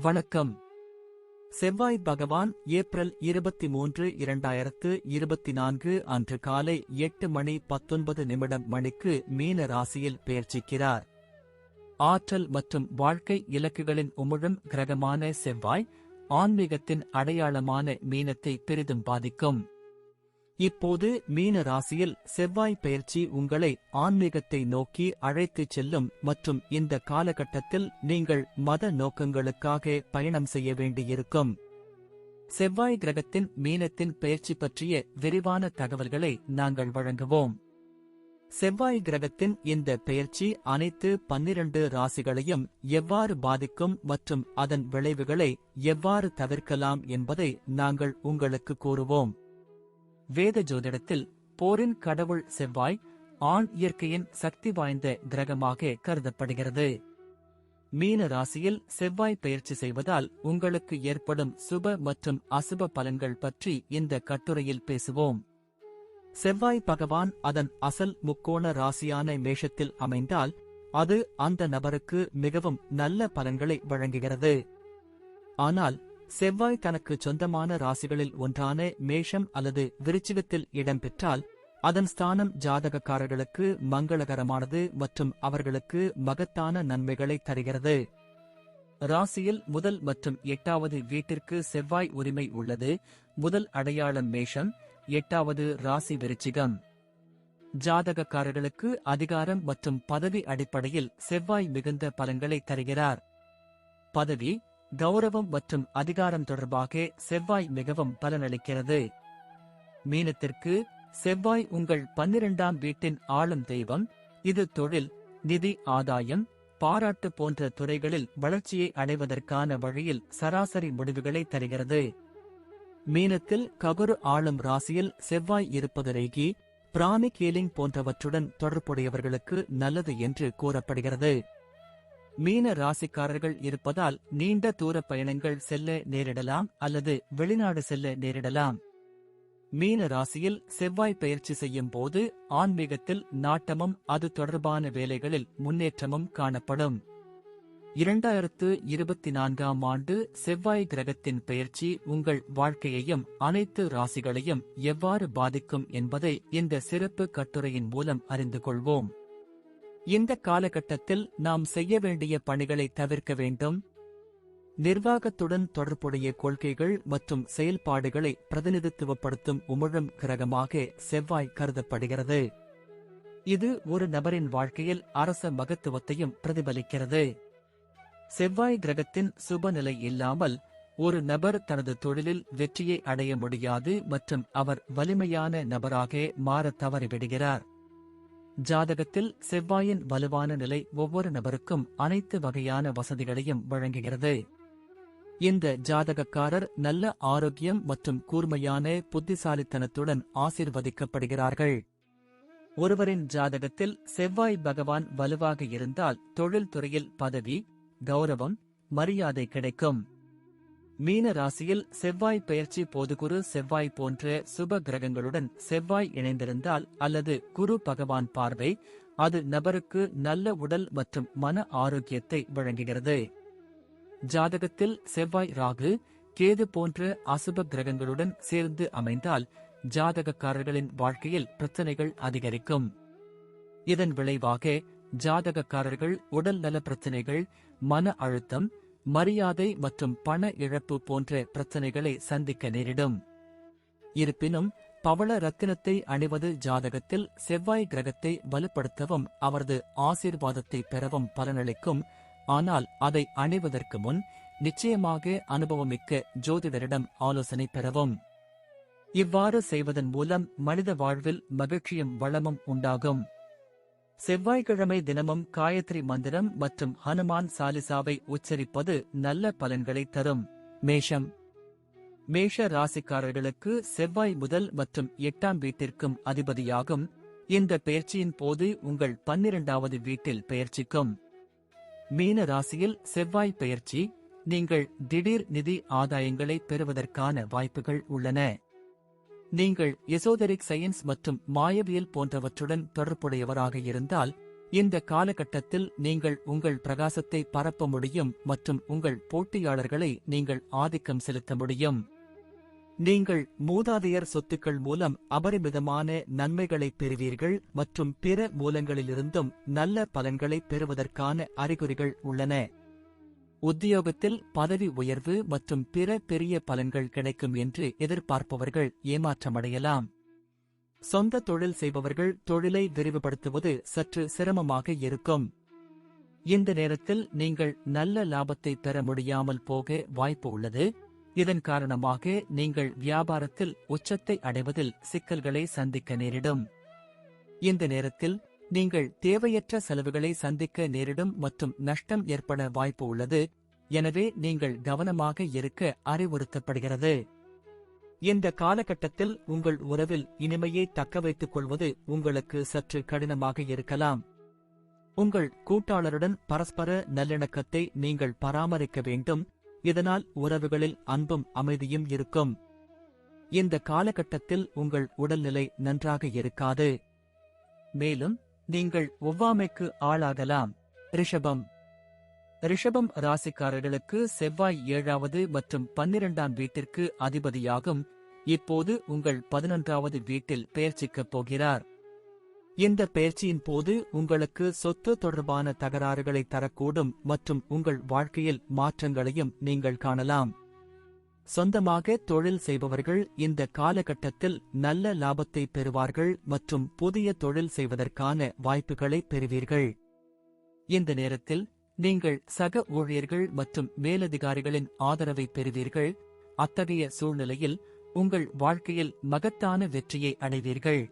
வணக்கம். செவ்வாய் பகவான் ஏப்ரல் 23, 2024 அன்று காலை 8:19 மணிக்கு மீன ராசியில் பெயர்ச்சிக்கிறார். ஆற்றல் மற்றும் வாழ்க்கை இலக்குகளின் உமிழும் கிரகமான செவ்வாய், ஆன்மீகத்தின் அடையாளமான மீனத்தை பெரிதும் பாதிக்கும். இப்போது மீன ராசியில் செவ்வாய் பெயர்ச்சி உங்களை ஆன்மீகத்தை நோக்கி அழைத்துச் செல்லும் மற்றும் இந்த காலகட்டத்தில் நீங்கள் மத நோக்கங்களுக்காக பயணம் செய்ய வேண்டியிருக்கும். செவ்வாய் கிரகத்தின் மீனத்தின் பெயர்ச்சி பற்றிய விரிவான தகவல்களை நாங்கள் வழங்குவோம். செவ்வாய் கிரகத்தின் இந்த பெயர்ச்சி அனைத்து 12 ராசிகளையும் எவ்வாறு பாதிக்கும் மற்றும் அதன் விளைவுகளை எவ்வாறு தவிர்க்கலாம் என்பதை நாங்கள் உங்களுக்கு கூறுவோம். வேத ஜோதிடத்தில் போரின் கடவுள் செவ்வாய், ஆண் இயற்கையின் சக்தி வாய்ந்த கிரகமாக கருதப்படுகிறது. மீன ராசியில் செவ்வாய் பெயர்ச்சி செய்வதால் உங்களுக்கு ஏற்படும் சுப மற்றும் அசுப பலன்கள் பற்றி இந்த கட்டுரையில் பேசுவோம். செவ்வாய் பகவான் அதன் அசல் முக்கோண ராசியான மேஷத்தில் அமைந்தால் அது அந்த நபருக்கு மிகவும் நல்ல பலன்களை வழங்குகிறது. ஆனால் செவ்வாய் தனக்கு சொந்தமான ராசிகளில் ஒன்றான மேஷம் அல்லது விருச்சிகத்தில் இடம்பெற்றால் அதன் ஸ்தானம் ஜாதகக்காரர்களுக்கு மங்களகரமானது மற்றும் அவர்களுக்கு மகத்தான நன்மைகளை தருகிறது. ராசியில் முதல் மற்றும் 8வது வீட்டிற்கு செவ்வாய் உரிமை உள்ளது. முதல் அடையாளம் மேஷம், 8வது ராசி விருச்சிகம். ஜாதகக்காரர்களுக்கு அதிகாரம் மற்றும் பதவி அடிப்படையில் செவ்வாய் மிகுந்த பலன்களை தருகிறார். பதவி, கௌரவம் மற்றும் அதிகாரம் தொடர்பாக செவ்வாய் மிகவும் பலனளிக்கிறது. மீனத்திற்கு செவ்வாய் உங்கள் 12ஆம் வீட்டின் ஆளும் தெய்வம். இது தொழில், நிதி, ஆதாயம், பாராட்டு போன்ற துறைகளில் வளர்ச்சியை அடைவதற்கான வழியில் சராசரி முடிவுகளை தருகிறது. மீனத்தில் ககுரு ஆளும் ராசியில் செவ்வாய் இருப்பது ரேகி, பிராணிக் ஹீலிங் போன்றவற்றுடன் தொடர்புடையவர்களுக்கு நல்லது என்று கூறப்படுகிறது. மீன ராசிக்காரர்கள் இருப்பதால் நீண்ட தூர பயணங்கள் செல்ல நேரிடலாம் அல்லது வெளிநாடு செல்ல நேரிடலாம். மீன ராசியில் செவ்வாய் பெயர்ச்சி செய்யும் போது ஆன்மீகத்தில் நாட்டமும் அது தொடர்பான வேலைகளில் முன்னேற்றமும் காணப்படும். 2024ஆம் ஆண்டு செவ்வாய் கிரகத்தின் பெயர்ச்சி உங்கள் வாழ்க்கையையும் அனைத்து ராசிகளையும் எவ்வாறு பாதிக்கும் என்பதை இந்த சிறப்பு கட்டுரையின் மூலம் அறிந்து கொள்வோம். இந்த காலகட்டத்தில் நாம் செய்ய வேண்டிய பணிகளை தவிர்க்க வேண்டும். நிர்வாகத்துடன் தொடர்புடைய கொள்கைகள் மற்றும் செயல்பாடுகளை பிரதிநிதித்துவப்படுத்தும் உமிழும் கிரகமாக செவ்வாய் கருதப்படுகிறது. இது ஒரு நபரின் வாழ்க்கையில் அரச மகத்துவத்தையும் பிரதிபலிக்கிறது. செவ்வாய் கிரகத்தின் சுபநிலை இல்லாமல் ஒரு நபர் தனது தொழிலில் வெற்றியை அடைய முடியாது மற்றும் அவர் வலிமையான நபராக மாற தவறிவிடுகிறார். ஜாதகத்தில் செவ்வாயின் வலுவான நிலை ஒவ்வொரு நபருக்கும் அனைத்து வகையான வசதிகளையும் வழங்குகிறது. இந்த ஜாதகக்காரர் நல்ல ஆரோக்கியம் மற்றும் கூர்மையான புத்திசாலித்தனத்துடன் ஆசீர்வதிக்கப்படுகிறார்கள். ஒருவரின் ஜாதகத்தில் செவ்வாய் பகவான் வலுவாக இருந்தால் தொழில் துறையில் பதவி, கௌரவம், மரியாதை கிடைக்கும். மீன ராசியில் செவ்வாய் பெயர்ச்சி போது குரு செவ்வாய் போன்ற சுப கிரகங்களுடன் செவ்வாய் இணைந்திருந்தால் அல்லது குரு பகவான் பார்வை, அது நபருக்கு நல்ல உடல் மற்றும் மன ஆரோக்கியத்தை வழங்குகிறது. ஜாதகத்தில் செவ்வாய் ராகு, கேது போன்ற அசுப கிரகங்களுடன் சேர்ந்து அமைந்தால் ஜாதகக்காரர்களின் வாழ்க்கையில் பிரச்சனைகள் அதிகரிக்கும். இதன் விளைவாக ஜாதகக்காரர்கள் உடல் நல பிரச்சனைகள், மன அழுத்தம், மரியாதை மற்றும் பண இழப்பு போன்ற பிரச்சனைகளை சந்திக்க நேரிடும். இருப்பினும் பவள ரத்தினத்தை அணிவது ஜாதகத்தில் செவ்வாய் கிரகத்தை வலுப்படுத்தவும் அவரது ஆசீர்வாதத்தை பெறவும் பலனளிக்கும். ஆனால் அதை அணிவதற்கு முன் நிச்சயமாக அனுபவமிக்க ஜோதிடரிடம் ஆலோசனை பெறவும். இவ்வாறு செய்வதன் மூலம் மனித வாழ்வில் மகிழ்ச்சியும் வளமும் உண்டாகும். செவ்வாய்க்கிழமை தினமும் காயத்ரி மந்திரம் மற்றும் ஹனுமான் சாலிசாவை உச்சரிப்பது நல்ல பலன்களை தரும். மேஷம். மேஷ ராசிக்காரர்களுக்கு செவ்வாய் முதல் மற்றும் 8ஆம் வீட்டிற்கும் அதிபதியாகும். இந்த பெயர்ச்சியின் போது உங்கள் 12வது வீட்டில் பெயர்ச்சிக்கும். மீன ராசியில் செவ்வாய் பெயர்ச்சி, நீங்கள் திடீர் நிதி ஆதாயங்களை பெறுவதற்கான வாய்ப்புகள் உள்ளன. நீங்கள் எசோதெரிக் சயின்ஸ் மற்றும் மாயவியல் போன்றவற்றுடன் தொடர்புடையவராக இருந்தால் இந்த காலகட்டத்தில் நீங்கள் உங்கள் பிரகாசத்தை பரப்ப முடியும் மற்றும் உங்கள் போட்டியாளர்களை நீங்கள் ஆதிக்கம் செலுத்த முடியும். நீங்கள் மூதாதையர் சொத்துக்கள் மூலம் அபரிமிதமான நன்மைகளை பெறுவீர்கள் மற்றும் பிற மூலங்களிலிருந்தும் நல்ல பலன்களை பெறுவதற்கான அறிகுறிகள் உள்ளன. உத்தியோகத்தில் பதவி உயர்வு மற்றும் பிற பெரிய பலன்கள் கிடைக்கும் என்று எதிர்பார்ப்பவர்கள் ஏமாற்றமடையலாம். சொந்த தொழில் செய்பவர்கள் தொழிலை விரிவுபடுத்துவது சற்று சிரமமாக இருக்கும். இந்த நேரத்தில் நீங்கள் நல்ல லாபத்தை பெற முடியாமல் போக வாய்ப்பு உள்ளது. இதன் காரணமாக நீங்கள் வியாபாரத்தில் உச்சத்தை அடைவதில் சிக்கல்களை சந்திக்க நேரிடும். இந்த நேரத்தில் நீங்கள் தேவையற்ற செலவுகளை சந்திக்க நேரிடும் மற்றும் நஷ்டம் ஏற்பட வாய்ப்பு உள்ளது. எனவே நீங்கள் கவனமாக இருக்க அறிவுறுத்தப்படுகிறது. இந்த காலகட்டத்தில் உங்கள் உறவில் இனிமையை தக்கவைத்துக் கொள்வது உங்களுக்கு சற்று கடினமாக இருக்கலாம். உங்கள் கூட்டாளருடன் பரஸ்பர நல்லிணக்கத்தை நீங்கள் பராமரிக்க வேண்டும். இதனால் உறவுகளில் அன்பும் அமைதியும் இருக்கும். இந்த காலகட்டத்தில் உங்கள் உடல்நிலை நன்றாக இருக்காது. மேலும் நீங்கள் ஒவ்வாமைக்கு ஆளாகலாம். ரிஷபம் ராசிக்காரர்களுக்கு செவ்வாய் 7வது மற்றும் 12ஆம் வீட்டிற்கு அதிபதியாகும். இப்போது உங்கள் 11வது வீட்டில் பெயர்ச்சிக்கப் போகிறார். இந்த பெயர்ச்சியின் போது உங்களுக்கு சொத்து தொடர்பான தகராறுகளை தரக்கூடும் மற்றும் உங்கள் வாழ்க்கையில் மாற்றங்களையும் நீங்கள் காணலாம். சொந்தமாக தொழில் செய்பவர்கள் இந்த காலகட்டத்தில் நல்ல லாபத்தை பெறுவார்கள் மற்றும் புதிய தொழில் செய்வதற்கான வாய்ப்புகளை பெறுவீர்கள். இந்த நேரத்தில் நீங்கள் சக ஊழியர்கள் மற்றும் மேலதிகாரிகளின் ஆதரவை பெறுவீர்கள். அத்தகைய சூழ்நிலையில் உங்கள் வாழ்க்கையில் மகத்தான வெற்றியை அடைவீர்கள்.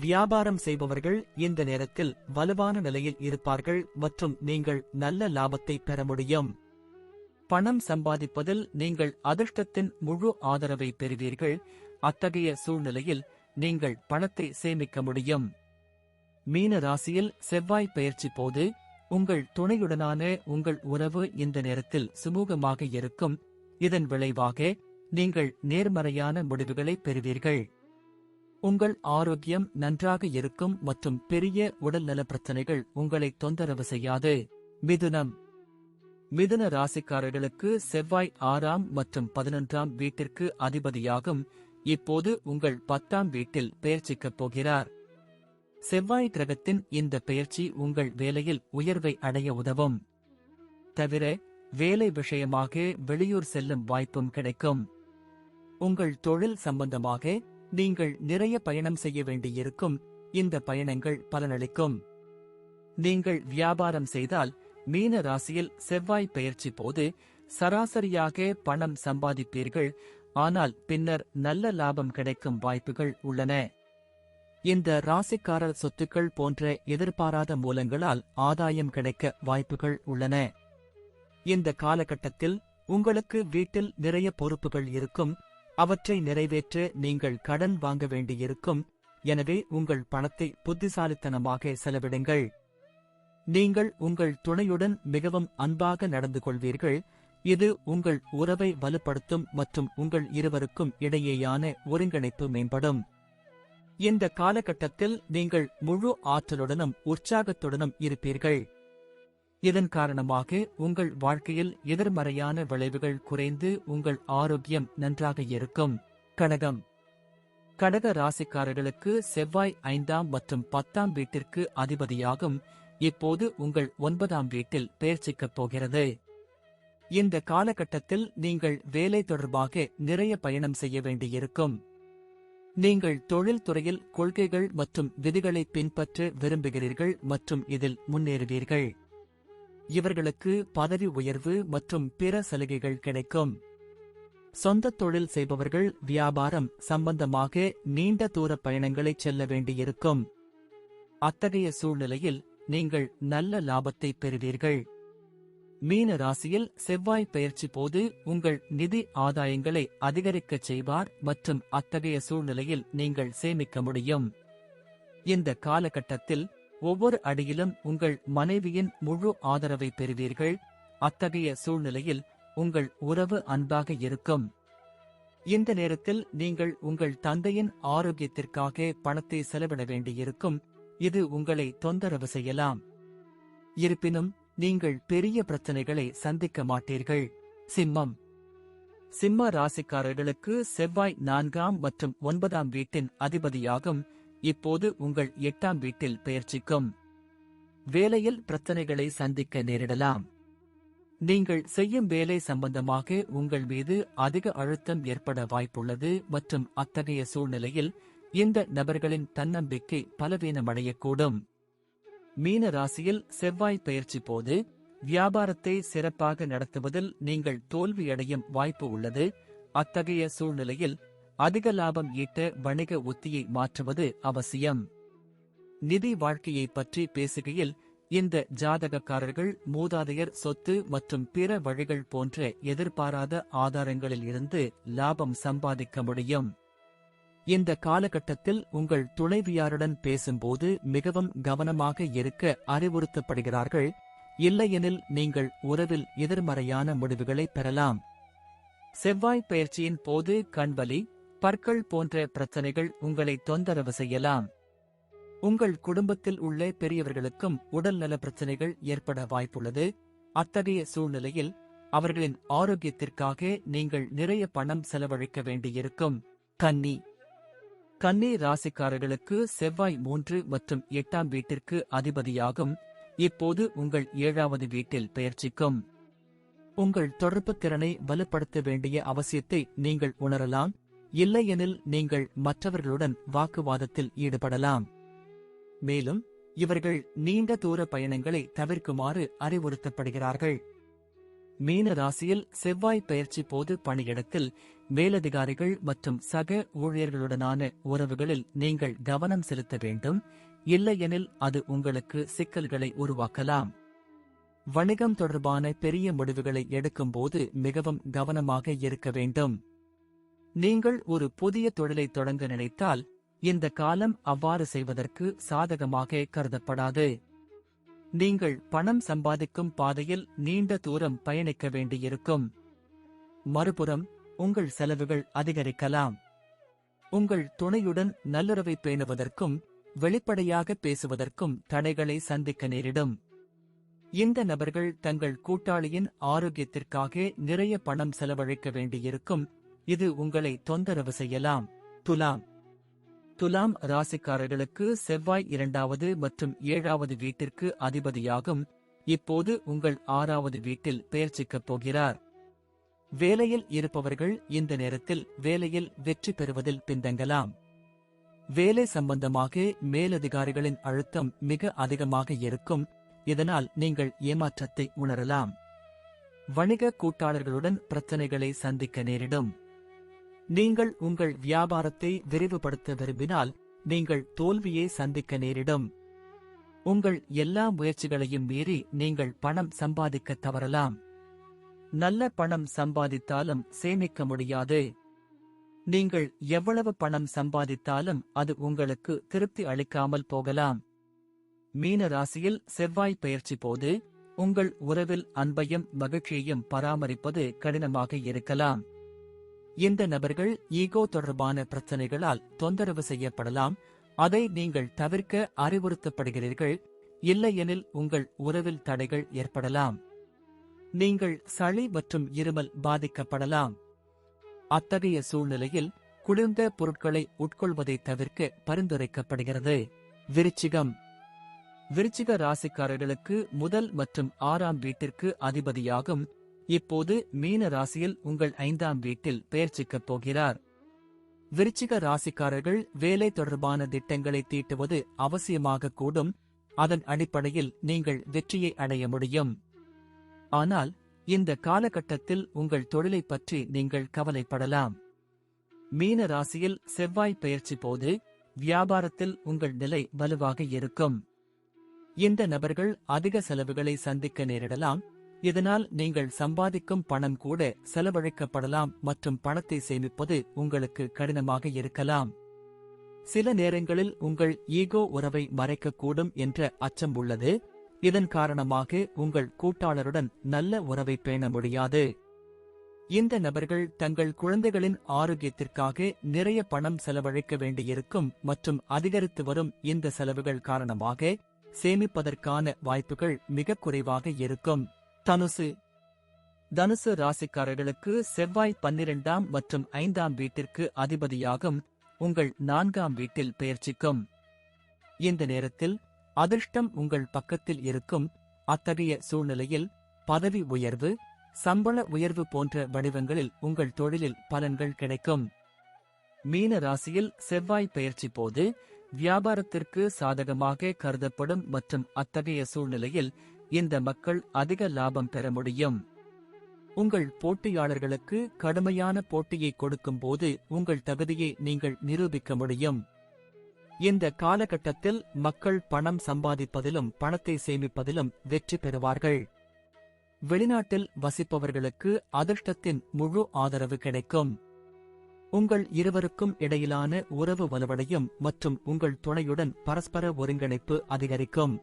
வியாபாரம் செய்பவர்கள் இந்த நேரத்தில் வலுவான நிலையில் இருப்பார்கள் மற்றும் நீங்கள் நல்ல லாபத்தை பெற முடியும். பணம் சம்பாதிப்பதில் நீங்கள் அதிர்ஷ்டத்தின் முழு ஆதரவை பெறுவீர்கள். அத்தகைய சூழ்நிலையில் நீங்கள் பணத்தை சேமிக்க முடியும். மீன ராசியில் செவ்வாய் பெயர்ச்சி போது உங்கள் துணையுடனான உங்கள் உறவு இந்த நேரத்தில் சுமூகமாக இருக்கும். இதன் விளைவாக நீங்கள் நேர்மறையான முடிவுகளை பெறுவீர்கள். உங்கள் ஆரோக்கியம் நன்றாக இருக்கும் மற்றும் பெரிய உடல்நல பிரச்சனைகள் உங்களை தொந்தரவு செய்யாது. மிதுன ராசிக்காரர்களுக்கு செவ்வாய் 6ஆம் மற்றும் 11ஆம் வீட்டிற்கு அதிபதியாகும். இப்போது உங்கள் 10ஆம் வீட்டில் பெயர்ச்சிக்கப் போகிறார். செவ்வாய் கிரகத்தின் இந்த பெயர்ச்சி உங்கள் வேலையில் உயர்வை அடைய உதவும். தவிர வேலை விஷயமாக வெளியூர் செல்லும் வாய்ப்பும் கிடைக்கும். உங்கள் தொழில் சம்பந்தமாக நீங்கள் நிறைய பயணம் செய்ய வேண்டியிருக்கும். இந்த பயணங்கள் பலனளிக்கும். நீங்கள் வியாபாரம் செய்தால் மீன ராசியில் செவ்வாய் பெயர்ச்சி போது சராசரியாக பணம் சம்பாதிப்பீர்கள். ஆனால் பின்னர் நல்ல லாபம் கிடைக்கும் வாய்ப்புகள் உள்ளன. இந்த ராசிக்காரர் சொத்துக்கள் போன்ற எதிர்பாராத மூலங்களால் ஆதாயம் கிடைக்க வாய்ப்புகள் உள்ளன. இந்த காலகட்டத்தில் உங்களுக்கு வீட்டில் நிறைய பொறுப்புகள் இருக்கும். அவற்றை நிறைவேற்ற நீங்கள் கடன் வாங்க வேண்டியிருக்கும். எனவே உங்கள் பணத்தை புத்திசாலித்தனமாக செலவிடுங்கள். நீங்கள் உங்கள் துணையுடன் மிகவும் அன்பாக நடந்து கொள்வீர்கள். இது உங்கள் உறவை வலுப்படுத்தும் மற்றும் உங்கள் இருவருக்கும் இடையேயான ஒருங்கிணைப்பு மேம்படும். இந்த காலகட்டத்தில் நீங்கள் முழு ஆற்றலுடனும் உற்சாகத்துடனும் இருப்பீர்கள். இதன் காரணமாக உங்கள் வாழ்க்கையில் எதிர்மறையான விளைவுகள் குறைந்து உங்கள் ஆரோக்கியம் நன்றாக இருக்கும். கடக ராசிக்காரர்களுக்கு செவ்வாய் 5ஆம் மற்றும் 10ஆம் வீட்டிற்கு அதிபதியாகும். இப்போது உங்கள் 9ஆம் வீட்டில் பெயர்ச்சிக்கப் போகிறது. இந்த காலகட்டத்தில் நீங்கள் வேலை தொடர்பாக நிறைய பயணம் செய்ய வேண்டியிருக்கும். நீங்கள் தொழில்துறையில் கொள்கைகள் மற்றும் விதிகளை பின்பற்ற விரும்புகிறீர்கள் மற்றும் இதில் முன்னேறுவீர்கள். இவர்களுக்கு பதவி உயர்வு மற்றும் பிற சலுகைகள் கிடைக்கும். சொந்த தொழில் செய்பவர்கள் வியாபாரம் சம்பந்தமாக நீண்ட தூர பயணங்களை செல்ல வேண்டியிருக்கும். அத்தகைய சூழ்நிலையில் நீங்கள் நல்ல லாபத்தை பெறுவீர்கள். மீன ராசியில் செவ்வாய் பெயர்ச்சி போது உங்கள் நிதி ஆதாயங்களை அதிகரிக்கச் செய்வார் மற்றும் அத்தகைய சூழ்நிலையில் நீங்கள் சேமிக்க முடியும். இந்த காலகட்டத்தில் ஒவ்வொரு அடியிலும் உங்கள் மனைவியின் முழு ஆதரவை பெறுவீர்கள். அத்தகைய சூழ்நிலையில் உங்கள் உறவு அன்பாக இருக்கும். இந்த நேரத்தில் நீங்கள் உங்கள் தந்தையின் ஆரோக்கியத்திற்காக பணத்தை செலவிட வேண்டியிருக்கும். இது உங்களை தொந்தரவு செய்யலாம். இருப்பினும் நீங்கள் பெரிய பிரச்சனைகளை சந்திக்க மாட்டீர்கள். சிம்மம். சிம்ம ராசிக்காரர்களுக்கு செவ்வாய் 4ஆம் மற்றும் 9ஆம் வீட்டின் அதிபதியாகும். இப்போது உங்கள் 8ஆம் வீட்டில் பெயர்ச்சிக்கும். வேலையில் பிரச்சனைகளை சந்திக்க நேரிடலாம். நீங்கள் செய்யும் வேலை சம்பந்தமாக உங்கள் மீது அதிக அழுத்தம் ஏற்பட வாய்ப்புள்ளது மற்றும் அத்தகைய சூழ்நிலையில் இந்த நபர்களின் தன்னம்பிக்கை பலவீனமடையக்கூடும். மீன ராசியில் செவ்வாய் பெயர்ச்சி போது வியாபாரத்தை சிறப்பாக நடத்துவதில் நீங்கள் தோல்வியடையும் வாய்ப்பு உள்ளது. அத்தகைய சூழ்நிலையில் அதிக லாபம் ஈட்ட வணிக உத்தியை மாற்றுவது அவசியம். நிதி வாழ்க்கையை பற்றி பேசுகையில் இந்த ஜாதகக்காரர்கள் மூதாதையர் சொத்து மற்றும் பிற வழிகள் போன்ற எதிர்பாராத ஆதாரங்களில் இருந்து லாபம் சம்பாதிக்க முடியும். இந்த காலகட்டத்தில் உங்கள் துணைவியாருடன் பேசும்போது மிகவும் கவனமாக இருக்க அறிவுறுத்தப்படுகிறார்கள். இல்லையெனில் நீங்கள் உறவில் எதிர்மறையான முடிவுகளை பெறலாம். செவ்வாய் பெயர்ச்சியின் போது கண்வலி, பற்கள் போன்ற பிரச்சனைகள் உங்களை தொந்தரவு செய்யலாம். உங்கள் குடும்பத்தில் உள்ள பெரியவர்களுக்கும் உடல்நல பிரச்சனைகள் ஏற்பட வாய்ப்புள்ளது. அத்தகைய சூழ்நிலையில் அவர்களின் ஆரோக்கியத்திற்காக நீங்கள் நிறைய பணம் செலவழிக்க வேண்டியிருக்கும். கன்னி. கன்னி ராசிக்காரர்களுக்கு செவ்வாய் 3 மற்றும் 8ஆம் வீட்டிற்கு அதிபதியாகும். இப்போது உங்கள் 7வது வீட்டில் பெயர்ச்சிக்கும். உங்கள் தொடர்பு திறனை வலுப்படுத்த வேண்டிய அவசியத்தை நீங்கள் உணரலாம். இல்லையெனில் நீங்கள் மற்றவர்களுடன் வாக்குவாதத்தில் ஈடுபடலாம். மேலும் இவர்கள் நீண்ட தூர பயணங்களை தவிர்க்குமாறு அறிவுறுத்தப்படுகிறார்கள். மீன ராசியில் செவ்வாய் பெயர்ச்சி போது பணியிடத்தில் மேலதிகாரிகள் மற்றும் சக ஊழியர்களுடனான உறவுகளில் நீங்கள் கவனம் செலுத்த வேண்டும். இல்லையெனில் அது உங்களுக்கு சிக்கல்களை உருவாக்கலாம். வணிகம் தொடர்பான பெரிய முடிவுகளை எடுக்கும்போது மிகவும் கவனமாக இருக்க வேண்டும். நீங்கள் ஒரு புதிய தொழிலை தொடங்க நினைத்தால் இந்த காலம் அவ்வாறு செய்வதற்கு சாதகமாக கருதப்படாது. நீங்கள் பணம் சம்பாதிக்கும் பாதையில் நீண்ட தூரம் பயணிக்க வேண்டியிருக்கும். மறுபுறம் உங்கள் செலவுகள் அதிகரிக்கலாம். உங்கள் துணையுடன் நல்லுறவை பேணுவதற்கும் வெளிப்படையாக பேசுவதற்கும் தடைகளை சந்திக்க நேரிடும். இந்த நபர்கள் தங்கள் கூட்டாளியின் ஆரோக்கியத்திற்காக நிறைய பணம் செலவழிக்க வேண்டியிருக்கும். இது உங்களை தொந்தரவு செய்யலாம். துலாம். துலாம் ராசிக்காரர்களுக்கு செவ்வாய் 2வது மற்றும் 7வது வீட்டிற்கு அதிபதியாகும். இப்போது உங்கள் 6வது வீட்டில் பெயர்ச்சிக்கப் போகிறார். வேலையில் இருப்பவர்கள் இந்த நேரத்தில் வேலையில் வெற்றி பெறுவதில் பின்தங்கலாம். வேலை சம்பந்தமாக மேலதிகாரிகளின் அழுத்தம் மிக அதிகமாக இருக்கும். இதனால் நீங்கள் ஏமாற்றத்தை உணரலாம். வணிக கூட்டாளர்களுடன் பிரச்சனைகளை சந்திக்க நேரிடும். நீங்கள் உங்கள் வியாபாரத்தை விரிவுபடுத்த விரும்பினால் நீங்கள் தோல்வியை சந்திக்க நேரிடும். உங்கள் எல்லா முயற்சிகளையும் மீறி நீங்கள் பணம் சம்பாதிக்க தவறலாம். நல்ல பணம் சம்பாதித்தாலும் சேமிக்க முடியாது. நீங்கள் எவ்வளவு பணம் சம்பாதித்தாலும் அது உங்களுக்கு திருப்தி அளிக்காமல் போகலாம். மீன ராசியில் செவ்வாய் பெயர்ச்சி போது உங்கள் உறவில் அன்பையும் மகிழ்ச்சியையும் பராமரிப்பது கடினமாக இருக்கலாம். இந்த நபர்கள் ஈகோ தொடர்பான பிரச்சனைகளால் தொந்தரவு செய்யப்படலாம். அதை நீங்கள் தவிர்க்க அறிவுறுத்தப்படுகிறீர்கள். இல்லையெனில் உங்கள் உறவில் தடைகள் ஏற்படலாம். நீங்கள் சளி மற்றும் இருமல் பாதிக்கப்படலாம். அத்தகைய சூழ்நிலையில் குளிர்ந்த பொருட்களை உட்கொள்வதை தவிர்க்க பரிந்துரைக்கப்படுகிறது. விருச்சிகம். விருச்சிக ராசிக்காரர்களுக்கு முதல் மற்றும் 6ஆம் வீட்டிற்கு அதிபதியாகும். இப்போது மீன ராசியில் உங்கள் 5ஆம் வீட்டில் பெயர்ச்சிக்கப் போகிறார். விருச்சிக ராசிக்காரர்கள் வேலை தொடர்பான திட்டங்களை தீட்டுவது அவசியமாக கூடும். அதன் அடிப்படையில் நீங்கள் வெற்றியை அடைய முடியும். ஆனால் இந்த காலகட்டத்தில் உங்கள் தொழிலை பற்றி நீங்கள் கவலைப்படலாம். மீன ராசியில் செவ்வாய் பெயர்ச்சி போது வியாபாரத்தில் உங்கள் நிலை வலுவாக இருக்கும். இந்த நபர்கள் அதிக செலவுகளை சந்திக்க நேரிடலாம். இதனால் நீங்கள் சம்பாதிக்கும் பணம் கூட செலவழிக்கப்படலாம் மற்றும் பணத்தை சேமிப்பது உங்களுக்கு கடினமாக இருக்கலாம். சில நேரங்களில் உங்கள் ஈகோ உறவை மறைக்கக்கூடும் என்ற அச்சம் உள்ளது. இதன் காரணமாக உங்கள் கூட்டாளருடன் நல்ல உறவை பேண முடியாது. இந்த நபர்கள் தங்கள் குழந்தைகளின் ஆரோக்கியத்திற்காக நிறைய பணம் செலவழிக்க வேண்டியிருக்கும் மற்றும் அதிகரித்து வரும் இந்த செலவுகள் காரணமாக சேமிப்பதற்கான வாய்ப்புகள் மிக குறைவாக இருக்கும். தனுசு ராசிக்காரர்களுக்கு செவ்வாய் 12ஆம் மற்றும் 5ஆம் வீட்டிற்கு அதிபதியாகும் உங்கள் 4ஆம் வீட்டில் பெயர்ச்சிக்கும். இந்த நேரத்தில் அதிர்ஷ்டம் உங்கள் பக்கத்தில் இருக்கும். அத்தகைய சூழ்நிலையில் பதவி உயர்வு, சம்பள உயர்வு போன்ற வடிவங்களில் உங்கள் தொழிலில் பலன்கள் கிடைக்கும். மீன ராசியில் செவ்வாய் பெயர்ச்சி போது வியாபாரத்திற்கு சாதகமாக கருதப்படும் மற்றும் அத்தகைய சூழ்நிலையில் இந்த மக்கள் அதிக லாபம் பெற முடியும். உங்கள் போட்டியாளர்களுக்கு கடுமையான போட்டியை கொடுக்கும்போது உங்கள் தகுதியை நீங்கள் நிரூபிக்க முடியும். இந்த காலகட்டத்தில் மக்கள் பணம் சம்பாதிப்பதிலும் பணத்தை சேமிப்பதிலும் வெற்றி பெறுவார்கள். வெளிநாட்டில் வசிப்பவர்களுக்கு அதிர்ஷ்டத்தின் முழு ஆதரவு கிடைக்கும். உங்கள் இருவருக்கும் இடையிலான உறவு வலுவடையும் மற்றும் உங்கள் துணையுடன் பரஸ்பர ஒருங்கிணைப்பு அதிகரிக்கும்.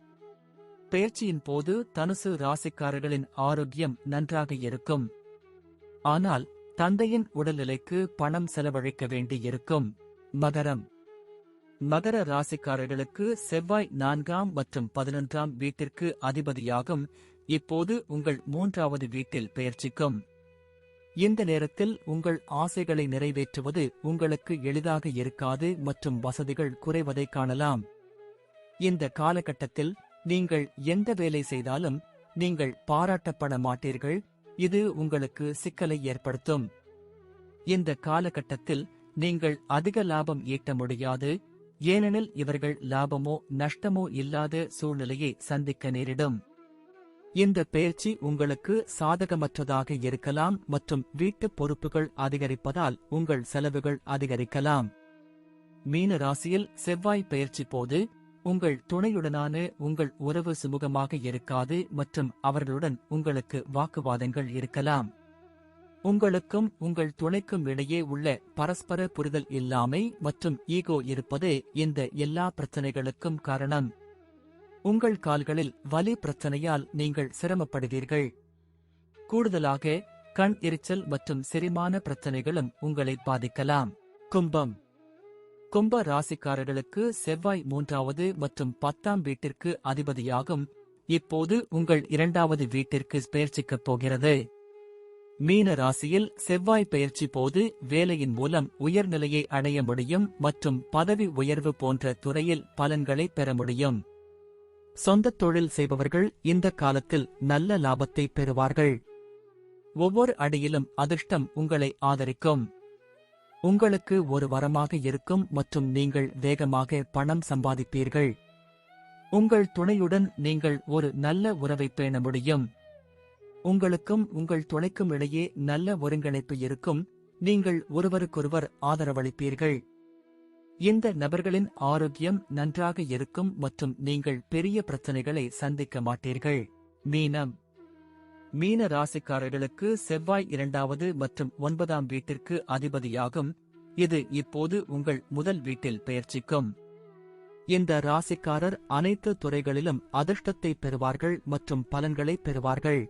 பெயர்ச்சியின் போது தனுசு ராசிக்காரர்களின் ஆரோக்கியம் நன்றாக இருக்கும். ஆனால் தந்தையின் உடல்நிலைக்கு பணம் செலவழிக்க வேண்டியிருக்கும். மகர ராசிக்காரர்களுக்கு செவ்வாய் 4ஆம் மற்றும் 11ஆம் வீட்டிற்கு அதிபதியாகும். இப்போது உங்கள் 3ஆவது வீட்டில் பெயர்ச்சிக்கும். இந்த நேரத்தில் உங்கள் ஆசைகளை நிறைவேற்றுவது உங்களுக்கு எளிதாக இருக்காது மற்றும் வசதிகள் குறைவதை காணலாம். இந்த காலகட்டத்தில் நீங்கள் எந்த வேலை செய்தாலும் நீங்கள் பாராட்டப்பட மாட்டீர்கள். இது உங்களுக்கு சிக்கலை ஏற்படுத்தும். இந்த காலகட்டத்தில் நீங்கள் அதிக லாபம் ஈட்ட முடியாது, ஏனெனில் இவர்கள் லாபமோ நஷ்டமோ இல்லாத சூழ்நிலையை சந்திக்க நேரிடும். இந்த பெயர்ச்சி உங்களுக்கு சாதகமற்றதாக இருக்கலாம் மற்றும் வீட்டு பொறுப்புகள் அதிகரிப்பதால் உங்கள் செலவுகள் அதிகரிக்கலாம். மீன ராசியில் செவ்வாய் பெயர்ச்சி போது உங்கள் துணையுடனான உங்கள் உறவு சுமூகமாக இருக்காது மற்றும் அவர்களுடன் உங்களுக்கு வாக்குவாதங்கள் இருக்கலாம். உங்களுக்கும் உங்கள் துணைக்கும் இடையே உள்ள பரஸ்பர புரிதல் இல்லாமை மற்றும் ஈகோ இருப்பதே இந்த எல்லா பிரச்சனைகளுக்கும் காரணம். உங்கள் கால்களில் வலி பிரச்சனையால் நீங்கள் சிரமப்படுவீர்கள். கூடுதலாக கண் எரிச்சல் மற்றும் செரிமான பிரச்சனைகளும் உங்களை பாதிக்கலாம். கும்ப ராசிக்காரர்களுக்கு செவ்வாய் 3ஆவது மற்றும் 10ஆம் வீட்டிற்கு அதிபதியாகும். இப்போது உங்கள் 2ஆவது வீட்டிற்கு பெயர்ச்சிக்கப் போகிறது. மீன ராசியில் செவ்வாய் பெயர்ச்சி போது வேலையின் மூலம் உயர்நிலையை அடைய முடியும் மற்றும் பதவி உயர்வு போன்ற துறையில் பலன்களை பெற முடியும். சொந்த தொழில் செய்பவர்கள் இந்த காலத்தில் நல்ல லாபத்தை பெறுவார்கள். ஒவ்வொரு அடியிலும் அதிர்ஷ்டம் உங்களை ஆதரிக்கும். உங்களுக்கு ஒரு வரமாக இருக்கும் மற்றும் நீங்கள் வேகமாக பணம் சம்பாதிப்பீர்கள். உங்கள் துணையுடன் நீங்கள் ஒரு நல்ல உறவை பேண முடியும். உங்களுக்கும் உங்கள் துணைக்கும் இடையே நல்ல ஒருங்கிணைப்பு இருக்கும். நீங்கள் ஒருவருக்கொருவர் ஆதரவளிப்பீர்கள். இந்த நபர்களின் ஆரோக்கியம் நன்றாக இருக்கும் மற்றும் நீங்கள் பெரிய பிரச்சனைகளை சந்திக்க மாட்டீர்கள். மீன ராசிக்காரர்களுக்கு செவ்வாய் 2ஆவது மற்றும் 9ஆம் வீட்டிற்கு அதிபதியாகும். இது இப்போது உங்கள் முதல் வீட்டில் பெயர்ச்சிக்கும். இந்த ராசிக்காரர் அனைத்து துறைகளிலும் அதிர்ஷ்டத்தை பெறுவார்கள் மற்றும் பலன்களை பெறுவார்கள்.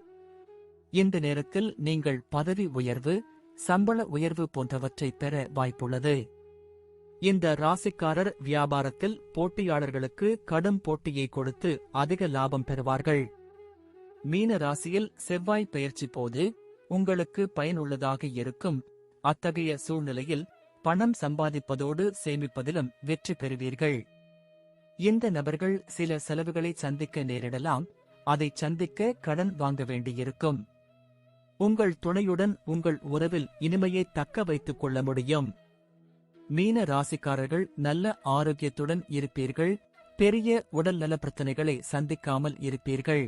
இந்த நேரத்தில் நீங்கள் பதவி உயர்வு, சம்பள உயர்வு போன்றவற்றை பெற வாய்ப்புள்ளது. இந்த ராசிக்காரர் வியாபாரத்தில் போட்டியாளர்களுக்கு கடும் போட்டியை கொடுத்து அதிக லாபம் பெறுவார்கள். மீன ராசியில் செவ்வாய் பெயர்ச்சி போது உங்களுக்கு பயனுள்ளதாக இருக்கும். அத்தகைய சூழ்நிலையில் பணம் சம்பாதிப்பதோடு சேமிப்பதிலும் வெற்றி பெறுவீர்கள். இந்த நபர்கள் சில செலவுகளை சந்திக்க நேரிடலாம். அதை சந்திக்க கடன் வாங்க வேண்டியிருக்கும். உங்கள் துணையுடன் உங்கள் உறவில் இனிமையை தக்க வைத்துக் கொள்ள முடியும். மீன ராசிக்காரர்கள் நல்ல ஆரோக்கியத்துடன் இருப்பீர்கள். பெரிய உடல்நல பிரச்சனைகளை சந்திக்காமல் இருப்பீர்கள்.